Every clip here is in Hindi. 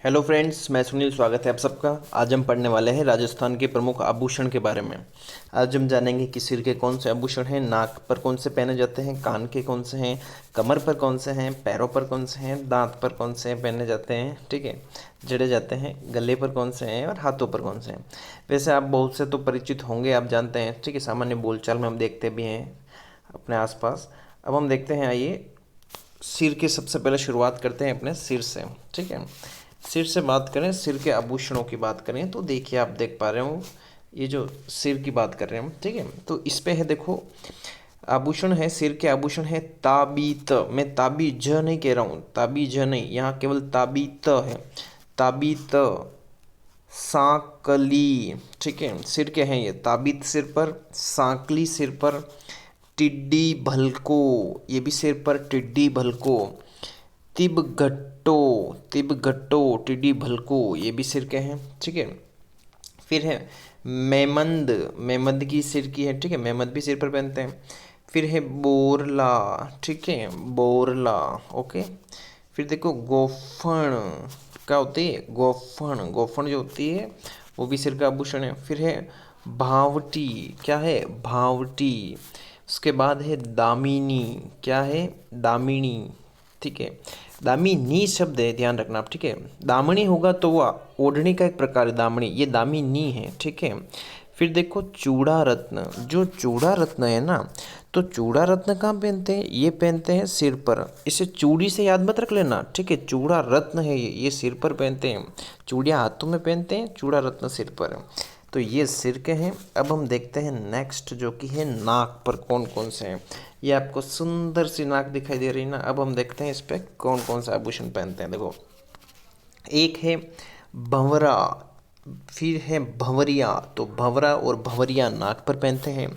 हेलो फ्रेंड्स, मैं सुनील। स्वागत है आप सबका। आज हम पढ़ने वाले हैं राजस्थान के प्रमुख आभूषण के बारे में। आज हम जानेंगे कि सिर के कौन से आभूषण हैं, नाक पर कौन से पहने जाते हैं, कान के कौन से हैं, कमर पर कौन से हैं, पैरों पर कौन से हैं, दांत पर कौन से पहने जाते हैं, ठीक है, जड़े जाते हैं, गले पर कौन से हैं और हाथों पर कौन से हैं। वैसे आप बहुत से तो परिचित होंगे, आप जानते हैं, ठीक है, सामान्य बोलचाल में हम देखते भी हैं अपने आसपास। अब हम देखते हैं, आइए सिर की सबसे पहले शुरुआत करते हैं अपने सिर से, ठीक है। सिर से बात करें, सिर के आभूषणों की बात करें तो देखिए, आप देख पा रहे हो ये जो सिर की बात कर रहे हैं हम, ठीक है। तो इस पे है, देखो, आभूषण है, सिर के आभूषण है ताबीत। मैं ताबीज नहीं कह रहा हूँ, ताबीज नहीं, यहाँ केवल ताबीत है। ताबीत, सांकली, ठीक है, सिर के हैं ये। ताबीत सिर पर, सांकली सिर पर, टिड्डी भलको, ये भी सिर पर, टिड्डी भलको, तिबगट्टो, तिबगट्टो, टिड्डी भलको, ये भी सिर के हैं, ठीक है। फिर है मेमंद, मेमंद की सिर की है, ठीक है, मेमंद भी सिर पर पहनते हैं। फिर है बोरला, ठीक है, बोरला, ओके। फिर देखो गोफण, क्या होती है गोफण, गोफण जो होती है वो भी सिर का आभूषण है। फिर है भावटी, क्या है भावटी। उसके बाद है दामिनी, क्या है दामिनी, ठीक है। दामिनी शब्द है, ध्यान रखना आप, ठीक है। दामनी होगा तो वह ओढ़नी का एक प्रकार है, दामनी, ये दामिनी है, ठीक है। फिर देखो चूड़ा रत्न, जो चूड़ा रत्न है ना, तो चूड़ा रत्न कहाँ पहनते हैं, ये पहनते हैं सिर पर। इसे चूड़ी से याद मत रख लेना, ठीक है। चूड़ा रत्न है ये सिर पर पहनते हैं। चूड़ियाँ हाथों में पहनते हैं, चूड़ा रत्न सिर पर। तो ये सिर के हैं। अब हम देखते हैं नेक्स्ट, जो कि है नाक पर कौन कौन से हैं। ये आपको सुंदर सी नाक दिखाई दे रही है ना। अब हम देखते हैं इस पर कौन कौन सा आभूषण पहनते हैं। देखो, एक है भंवरा, फिर है भंवरिया, तो भंवरा और भंवरिया नाक पर पहनते हैं।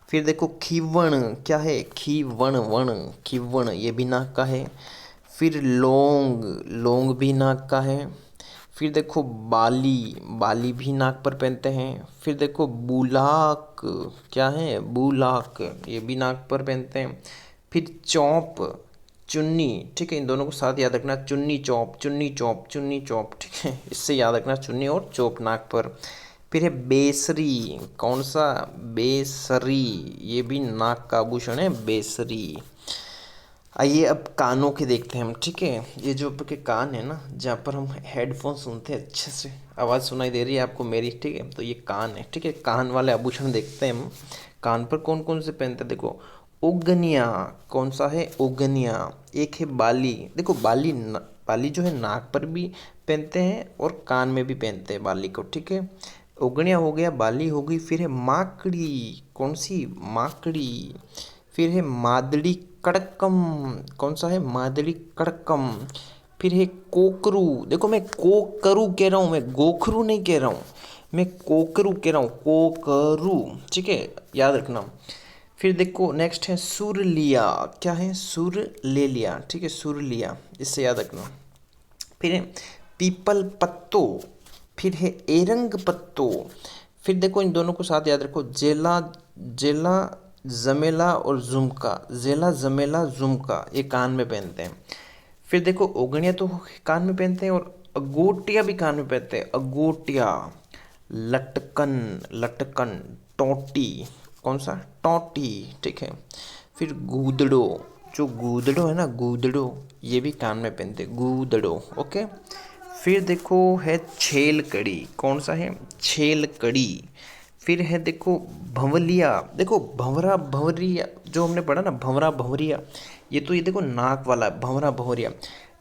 फिर देखो खीवण, क्या है खीवण, वण, खीवण, ये भी नाक का है। फिर लौंग, लौंग भी नाक का है। फिर देखो बाली, बाली भी नाक पर पहनते हैं। फिर देखो बुलाक, क्या है बुलाक, ये भी नाक पर पहनते हैं। फिर चौप, चुन्नी, ठीक है, इन दोनों को साथ याद रखना, चुन्नी चौप, चुन्नी चौप, चुन्नी चौप, ठीक है, इससे याद रखना, चुन्नी और चौप नाक पर। फिर है बेसरी, कौन सा बेसरी, ये भी नाक का आभूषण है, बेसरी। आइए अब कानों के देखते हैं हम, ठीक है। ये जो आपके कान है ना, जहाँ पर हम हेडफोन सुनते हैं, अच्छे से आवाज़ सुनाई दे रही है आपको मेरी, ठीक है, तो ये कान है, ठीक है। कान वाले आभूषण देखते हैं हम, कान पर कौन कौन से पहनते हैं। देखो उगनिया, कौन सा है उगनिया। एक है बाली, देखो बाली बाली जो है नाक पर भी पहनते हैं और कान में भी पहनते हैं बाली को, ठीक है। उगनिया हो गया, बाली हो गई। फिर है माकड़ी, कौन सी माकड़ी। फिर है मादड़ी कड़कम, कौन सा है मादड़ी कड़कम। फिर है कोकरू, देखो मैं कोकरू कह रहा हूँ, मैं गोखरू नहीं कह रहा हूँ, मैं कोकरू कह रहा हूँ, कोकरू, ठीक है, याद रखना। फिर देखो नेक्स्ट है सुरलिया, क्या है सुर ले लिया, ठीक है, सुरलिया, इससे याद रखना। फिर है पीपल पत्तो, फिर है एरंग पत्तो। फिर देखो इन दोनों को साथ याद रखो, जेला, जेला, जमेला और झुमका, जेला जमेला झुमका, ये कान में पहनते हैं। फिर देखो ओगनिया तो कान में पहनते हैं और अगोटिया भी कान में पहनते हैं, अगोटिया। लटकन, लटकन, टोटी, कौन सा टोटी, ठीक है। फिर गूदड़ो, जो गूदड़ो है ना, गूदड़ो, ये भी कान में पहनते हैं, गूदड़ो, ओके। फिर देखो है छेल कड़ी, कौन सा है छेल कड़ी। फिर है देखो भंवलिया, देखो भंवरा भंवरिया जो हमने पढ़ा ना, भंवरा भंवरिया, ये तो ये देखो नाक वाला है, भंवरा भंवरिया।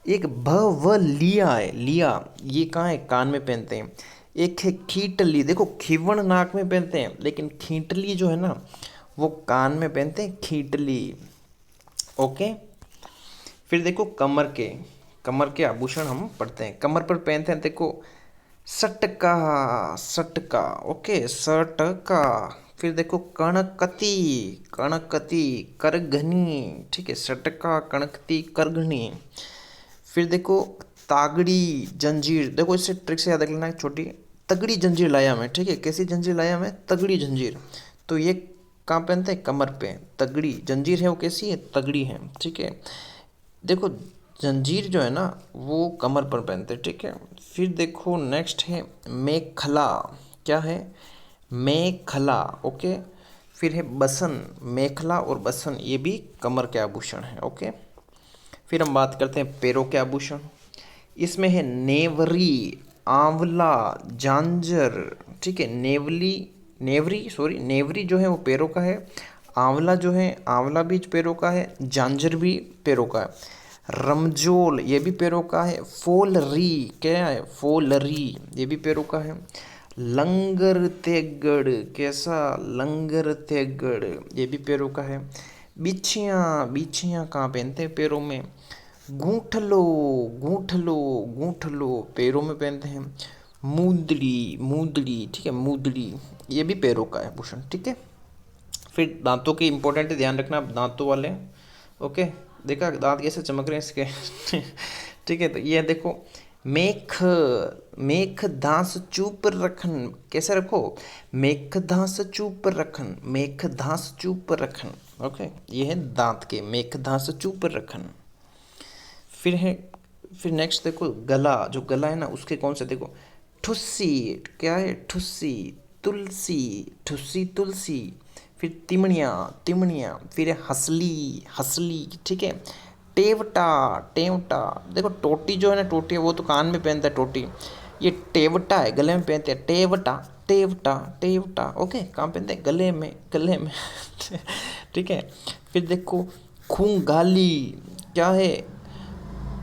एक भवलिया है, लिया, ये कहाँ है कान में पहनते हैं। एक है खीटली, देखो खीवण नाक में पहनते हैं, लेकिन खींटली जो है ना वो कान में पहनते हैं, खींटली, ओके। फिर देखो कमर के, कमर के आभूषण हम पढ़ते हैं, कमर पर पहनते हैं, देखो सटका, सटका, ओके, सटका। फिर देखो कणकती, कणकती, करघनी, ठीक है, सटका, कणकती, करघनी। फिर देखो तागड़ी जंजीर, देखो इससे ट्रिक से याद रख लेना, छोटी तगड़ी जंजीर लाया मैं, ठीक है, कैसी जंजीर लाया मैं, तगड़ी जंजीर। तो ये कहाँ पहनते हैं, कमर पे, तगड़ी जंजीर है वो कैसी है, तगड़ी है, ठीक है। देखो जंजीर जो है ना वो कमर पर पहनते हैं, ठीक है। फिर देखो नेक्स्ट है मेखला। क्या है? मेखला, ओके। फिर है बसन। मेखला और बसन ये भी कमर के आभूषण हैं, ओके। फिर हम बात करते हैं पैरों के आभूषण। इसमें है नेवरी, आंवला, झांझर, ठीक है। नेवरी जो है वो पैरों का है। आंवला जो है, आंवला भी पैरों का है। झांझर भी पैरों का है। रमजोल ये भी पैरों का है। फोलरी, क्या है? फोलरी ये भी पैरों का है। लंगर तेगड़, कैसा? लंगर तेगड़ ये भी पैरों का है। बिछियाँ, बिछियाँ कहाँ पहनते हैं? पैरों में। गूंठलो, गूंठलो, गूंठलो पैरों में पहनते हैं। मूंदड़ी, मूंदड़ी, ठीक है। मूंदड़ी ये भी पैरों का है भूषण, ठीक है। फिर दांतों के इंपॉर्टेंट है, ध्यान रखना आप दांतों वाले, ओके। देखा दांत कैसे चमक रहे हैं इसके ठीक है। तो ये देखो मेख, मेख धास चूप रखन, कैसे रखो? मेख धास चूप रखन, मेख धास चूप रखन, ओके। ये है दांत के, मेख धास चूप रखन। फिर है, फिर नेक्स्ट देखो गला। जो गला है ना उसके कौन से देखो, ठुस्सी, क्या है? ठुस्सी, तुलसी, ठुस्सी तुलसी। फिर तिमड़ियाँ, तिमड़ियाँ। फिर है हसली, हसली, ठीक है। टेवटा, टेवटा, देखो टोटी जो है ना, टोटी है वो तो कान में पहनता है टोटी। ये टेवटा है, गले में पहनते हैं। टेवटा, टेवटा, टेवटा, ओके। कहाँ पहनते हैं? गले में, गले में ठीक है। फिर देखो खूंगाली, क्या है?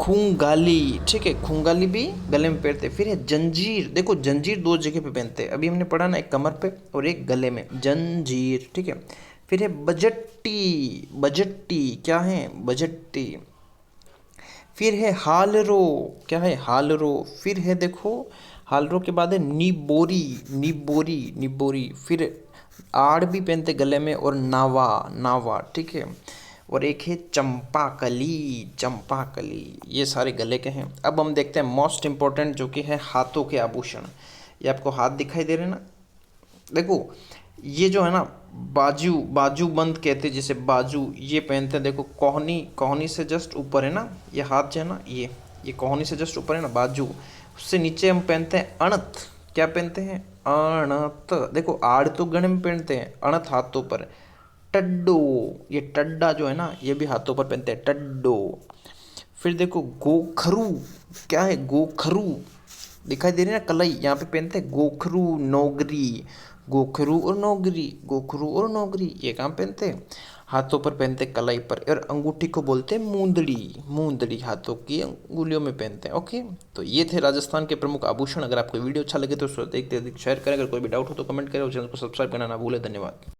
खूंगाली, ठीक है। खूंगाली भी गले में पहनते हैं। फिर है जंजीर, देखो जंजीर दो जगह पे पहनते हैं, अभी हमने पढ़ा ना, एक कमर पे और एक गले में, जंजीर, ठीक है। फिर है बजट्टी, बजट्टी, क्या है? बजट्टी। फिर है हालरो, क्या है? हालरो। फिर है देखो हालरो के बाद है निबोरी, निबोरी, निबोरी। फिर आड़ भी पहनते गले में, और नावा, नावा, ठीक है। और एक है चंपाकली, चंपाकली। ये सारे गले के हैं। अब हम देखते हैं मोस्ट इम्पोर्टेंट जो कि है हाथों के आभूषण। ये आपको हाथ दिखाई दे रहे हैं ना, देखो ये जो है ना बाजू, बाजू बंद कहते हैं जिसे, बाजू ये पहनते हैं। देखो कोहनी, कोहनी से जस्ट ऊपर है ना ये हाथ जो है ना, ये कोहनी से जस्ट ऊपर है ना बाजू, उससे नीचे हम पहनते हैं अणत। क्या पहनते हैं? अणत। देखो आड़ तो गले में पहनते हैं, अणत हाथों पर। टड्डो, ये टड्डा जो है ना ये भी हाथों पर पहनते हैं, टड्डो। फिर देखो गोखरू, क्या है? गोखरू दिखाई दे रही है ना कलाई, यहाँ पे पहनते हैं गोखरू, नौगरी। गोखरू और नौगरी, गोखरू और नौगरी ये कहाँ पहनते हैं? हाथों पर पहनते हैं, कलाई पर। और अंगूठी को बोलते हैं मूंदड़ी, मूंदड़ी हाथों की अंगुलियों में पहनते हैं, ओके। तो ये थे राजस्थान के प्रमुख आभूषण। अगर आपको वीडियो अच्छा लगे तो उसको देखते शेयर करें। अगर कोई भी डाउट हो तो कमेंट करें और चैनल को सब्सक्राइब करना ना भूलें। धन्यवाद।